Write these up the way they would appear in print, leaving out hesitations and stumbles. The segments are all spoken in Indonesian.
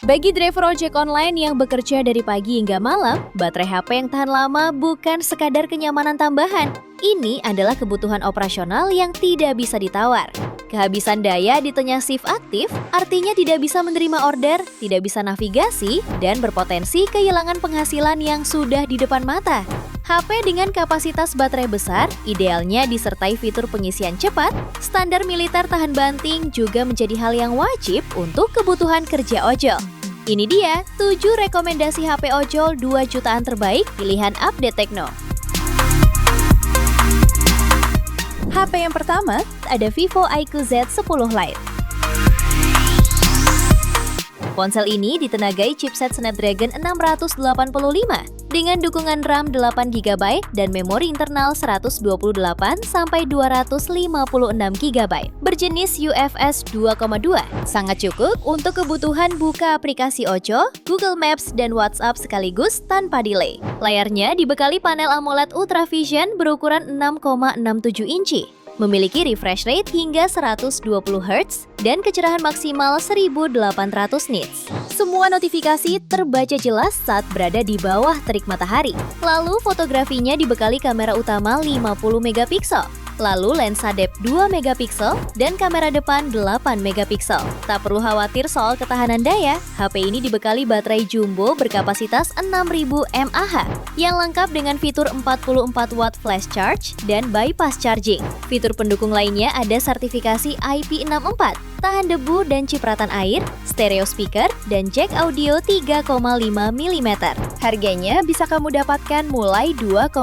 Bagi driver ojek online yang bekerja dari pagi hingga malam, baterai HP yang tahan lama bukan sekadar kenyamanan tambahan. Ini adalah kebutuhan operasional yang tidak bisa ditawar. Kehabisan daya di tengah shift aktif artinya tidak bisa menerima order, tidak bisa navigasi, dan berpotensi kehilangan penghasilan yang sudah di depan mata. HP dengan kapasitas baterai besar idealnya disertai fitur pengisian cepat, standar militer tahan banting juga menjadi hal yang wajib untuk kebutuhan kerja ojol. Ini dia 7 rekomendasi HP ojol 2 jutaan terbaik pilihan update Tekno. HP yang pertama ada Vivo iQOO Z10 Lite. Ponsel ini ditenagai chipset Snapdragon 685 dengan dukungan RAM 8GB dan memori internal 128 sampai 256 GB berjenis UFS 2.2. Sangat cukup untuk kebutuhan buka aplikasi Ojo, Google Maps, dan WhatsApp sekaligus tanpa delay. Layarnya dibekali panel AMOLED Ultra Vision berukuran 6,67 inci. Memiliki refresh rate hingga 120 Hz dan kecerahan maksimal 1800 nits. Semua notifikasi terbaca jelas saat berada di bawah terik matahari. Lalu fotografinya dibekali kamera utama 50 megapiksel. Lalu lensa depth 2 megapiksel dan kamera depan 8 megapiksel. Tak perlu khawatir soal ketahanan daya, HP ini dibekali baterai jumbo berkapasitas 6000 mAh yang lengkap dengan fitur 44 watt flash charge dan bypass charging. Fitur pendukung lainnya ada sertifikasi IP64, tahan debu dan cipratan air, stereo speaker, dan jack audio 3,5 mm. Harganya bisa kamu dapatkan mulai 2,8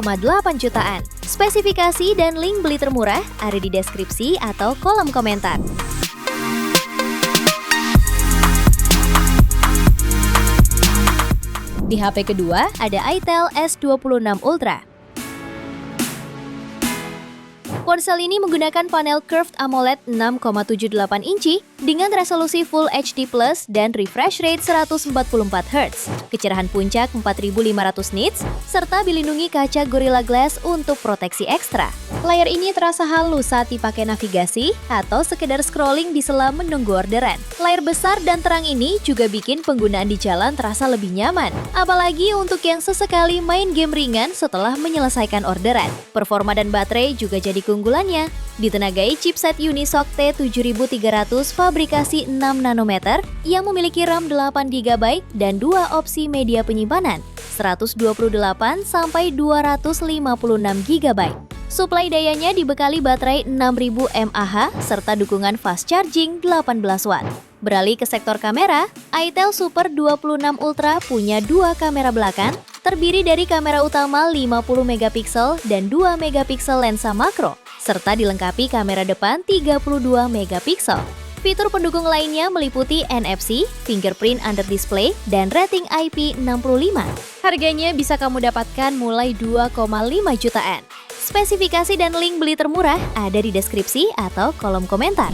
jutaan. Spesifikasi dan link beli termurah ada di deskripsi atau kolom komentar. Di HP kedua ada itel S26 Ultra. Ponsel ini menggunakan panel curved AMOLED 6,78 inci dengan resolusi Full HD Plus dan refresh rate 144 Hz, kecerahan puncak 4500 nits, serta dilindungi kaca Gorilla Glass untuk proteksi ekstra. Layar ini terasa halus saat dipakai navigasi atau sekedar scrolling di sela menunggu orderan. Layar besar dan terang ini juga bikin penggunaan di jalan terasa lebih nyaman, apalagi untuk yang sesekali main game ringan setelah menyelesaikan orderan. Performa dan baterai juga jadi keunggulannya. Ditenagai chipset Unisoc T7300 fabrikasi 6 nanometer yang memiliki RAM 8GB dan 2 opsi media penyimpanan 128 sampai 256 GB. Suplai dayanya dibekali baterai 6000 mAh serta dukungan fast charging 18 watt. Beralih ke sektor kamera, itel Super 26 Ultra punya 2 kamera belakang terdiri dari kamera utama 50 megapiksel dan 2 megapiksel lensa makro, serta dilengkapi kamera depan 32 megapiksel. Fitur pendukung lainnya meliputi NFC, fingerprint under display, dan rating IP65. Harganya bisa kamu dapatkan mulai 2,5 jutaan. Spesifikasi dan link beli termurah ada di deskripsi atau kolom komentar.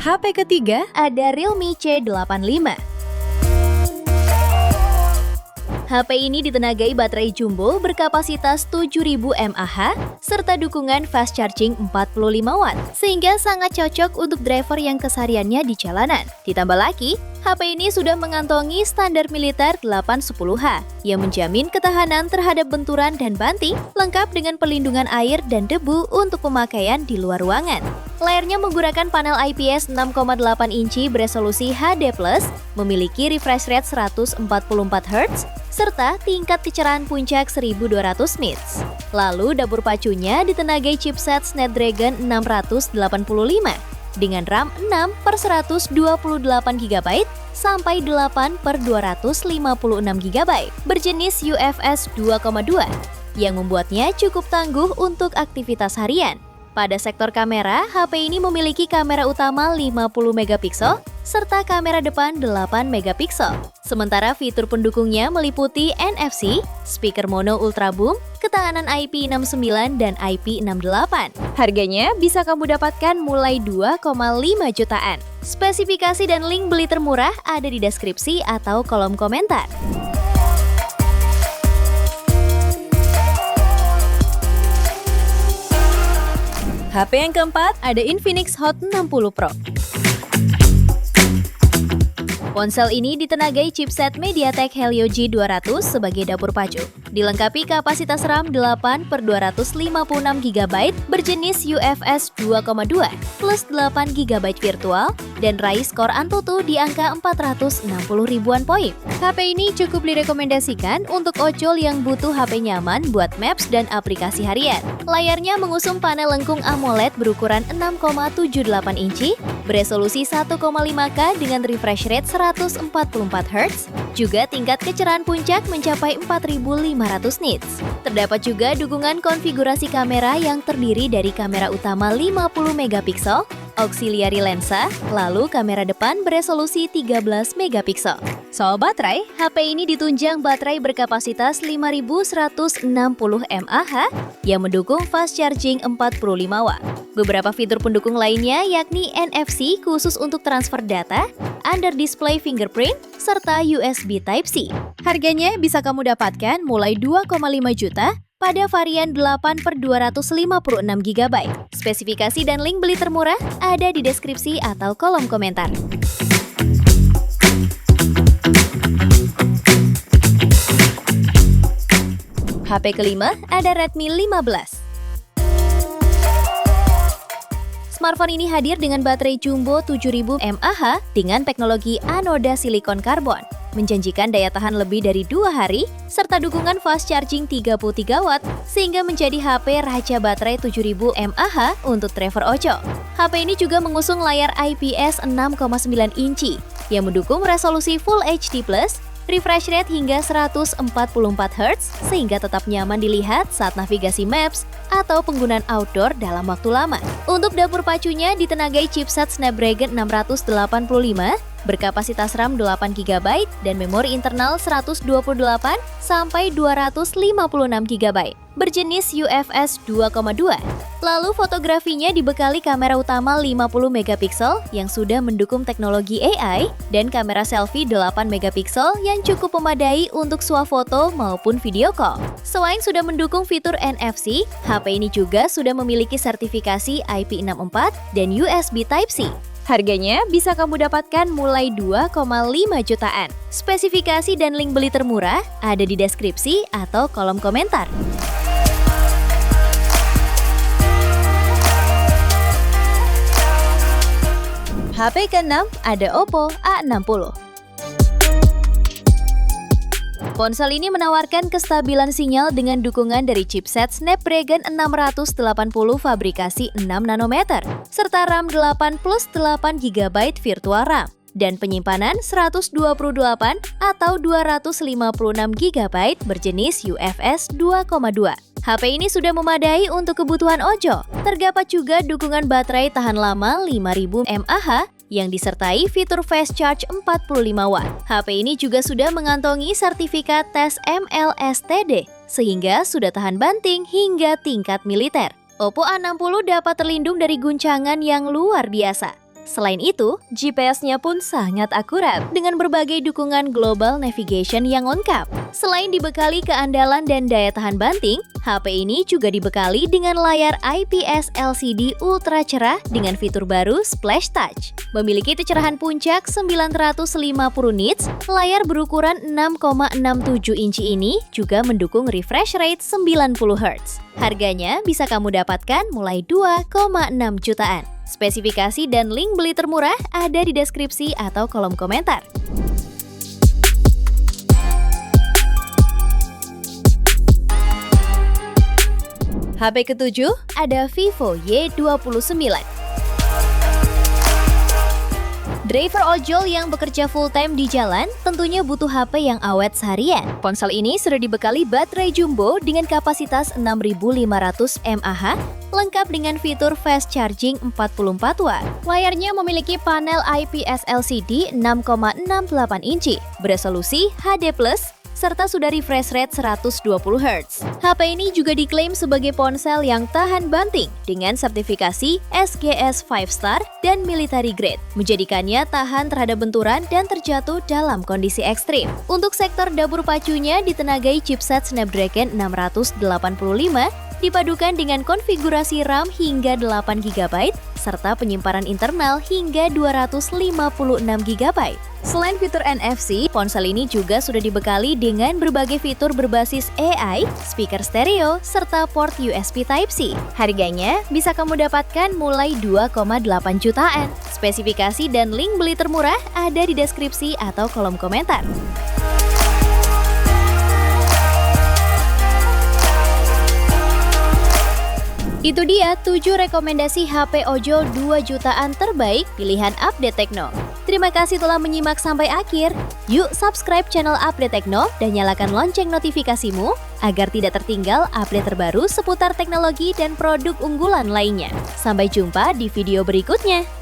HP ketiga ada Realme C85. HP ini ditenagai baterai jumbo berkapasitas 7000 mAh serta dukungan fast charging 45 watt, sehingga sangat cocok untuk driver yang kesehariannya di jalanan. Ditambah lagi, HP ini sudah mengantongi standar militer 810H yang menjamin ketahanan terhadap benturan dan banting, lengkap dengan perlindungan air dan debu untuk pemakaian di luar ruangan. Layarnya menggunakan panel IPS 6,8 inci beresolusi HD+, memiliki refresh rate 144 Hz, serta tingkat kecerahan puncak 1200 nits. Lalu dapur pacunya ditenagai chipset Snapdragon 685 dengan RAM 6/128GB sampai 8/256GB berjenis UFS 2.2 yang membuatnya cukup tangguh untuk aktivitas harian. Pada sektor kamera, HP ini memiliki kamera utama 50 megapiksel serta kamera depan 8 megapiksel. Sementara fitur pendukungnya meliputi NFC, speaker mono ultra boom, ketahanan IP69 dan IP68. Harganya bisa kamu dapatkan mulai 2,5 jutaan. Spesifikasi dan link beli termurah ada di deskripsi atau kolom komentar. HP yang keempat ada Infinix Hot 60 Pro. Ponsel ini ditenagai chipset MediaTek Helio G200 sebagai dapur pacu. Dilengkapi kapasitas RAM 8/256 GB berjenis UFS 2,2 plus 8 GB virtual dan raih skor Antutu di angka 460 ribuan poin. HP ini cukup direkomendasikan untuk ojol yang butuh HP nyaman buat maps dan aplikasi harian. Layarnya mengusung panel lengkung AMOLED berukuran 6,78 inci, beresolusi 1,5K dengan refresh rate 144 Hz, juga tingkat kecerahan puncak mencapai 4500 nits. Terdapat juga dukungan konfigurasi kamera yang terdiri dari kamera utama 50 megapiksel, auxiliary lensa, lalu kamera depan beresolusi 13 megapiksel. Soal baterai, HP ini ditunjang baterai berkapasitas 5160 mAh yang mendukung fast charging 45 watt. Beberapa fitur pendukung lainnya yakni NFC khusus untuk transfer data, under display fingerprint, serta USB Type-C. Harganya bisa kamu dapatkan mulai 2,5 juta pada varian 8/256 GB. Spesifikasi dan link beli termurah ada di deskripsi atau kolom komentar. HP kelima ada Redmi 15. Smartphone ini hadir dengan baterai jumbo 7000 mAh dengan teknologi anoda silikon karbon, menjanjikan daya tahan lebih dari 2 hari, serta dukungan fast charging 33 watt, sehingga menjadi HP raja baterai 7000 mAh untuk travel ojol. HP ini juga mengusung layar IPS 6,9 inci, yang mendukung resolusi Full HD+, refresh rate hingga 144 Hz sehingga tetap nyaman dilihat saat navigasi maps atau penggunaan outdoor dalam waktu lama. Untuk dapur pacunya ditenagai chipset Snapdragon 685 berkapasitas RAM 8 GB dan memori internal 128 sampai 256 GB berjenis UFS 2,2. Lalu fotografinya dibekali kamera utama 50 megapiksel yang sudah mendukung teknologi AI dan kamera selfie 8 megapiksel yang cukup memadai untuk swafoto maupun video call. Selain sudah mendukung fitur NFC, HP ini juga sudah memiliki sertifikasi IP64 dan USB Type-C. Harganya bisa kamu dapatkan mulai 2,5 jutaan. Spesifikasi dan link beli termurah ada di deskripsi atau kolom komentar. HP ke-6 ada Oppo A60. Ponsel ini menawarkan kestabilan sinyal dengan dukungan dari chipset Snapdragon 680 fabrikasi 6 nanometer, serta RAM 8 plus 8 GB virtual RAM, dan penyimpanan 128 atau 256 GB berjenis UFS 2,2. HP ini sudah memadai untuk kebutuhan ojol. Terdapat juga dukungan baterai tahan lama 5000 mAh yang disertai fitur fast charge 45 watt. HP ini juga sudah mengantongi sertifikat tes MLSTD, sehingga sudah tahan banting hingga tingkat militer. Oppo A60 dapat terlindung dari guncangan yang luar biasa. Selain itu, GPS-nya pun sangat akurat dengan berbagai dukungan global navigation yang lengkap. Selain dibekali keandalan dan daya tahan banting, HP ini juga dibekali dengan layar IPS LCD ultra cerah dengan fitur baru Splash Touch. Memiliki kecerahan puncak 950 nits, layar berukuran 6,67 inci ini juga mendukung refresh rate 90 Hz. Harganya bisa kamu dapatkan mulai 2,6 jutaan. Spesifikasi dan link beli termurah ada di deskripsi atau kolom komentar. HP ke-7 ada Vivo Y29. Driver ojol yang bekerja full-time di jalan tentunya butuh HP yang awet seharian. Ponsel ini sudah dibekali baterai jumbo dengan kapasitas 6500 mAh, lengkap dengan fitur fast charging 44 watt. Layarnya memiliki panel IPS LCD 6,68 inci, beresolusi HD+, serta sudah refresh rate 120 Hz. HP ini juga diklaim sebagai ponsel yang tahan banting dengan sertifikasi SGS 5 Star dan Military Grade, menjadikannya tahan terhadap benturan dan terjatuh dalam kondisi ekstrim. Untuk sektor dapur pacunya ditenagai chipset Snapdragon 685 dipadukan dengan konfigurasi RAM hingga 8 GB, serta penyimpanan internal hingga 256 GB. Selain fitur NFC, ponsel ini juga sudah dibekali dengan berbagai fitur berbasis AI, speaker stereo, serta port USB Type-C. Harganya bisa kamu dapatkan mulai 2,8 jutaan. Spesifikasi dan link beli termurah ada di deskripsi atau kolom komentar. Itu dia 7 rekomendasi HP ojol 2 jutaan terbaik pilihan Update Tekno. Terima kasih telah menyimak sampai akhir. Yuk subscribe channel Update Tekno dan nyalakan lonceng notifikasimu agar tidak tertinggal update terbaru seputar teknologi dan produk unggulan lainnya. Sampai jumpa di video berikutnya.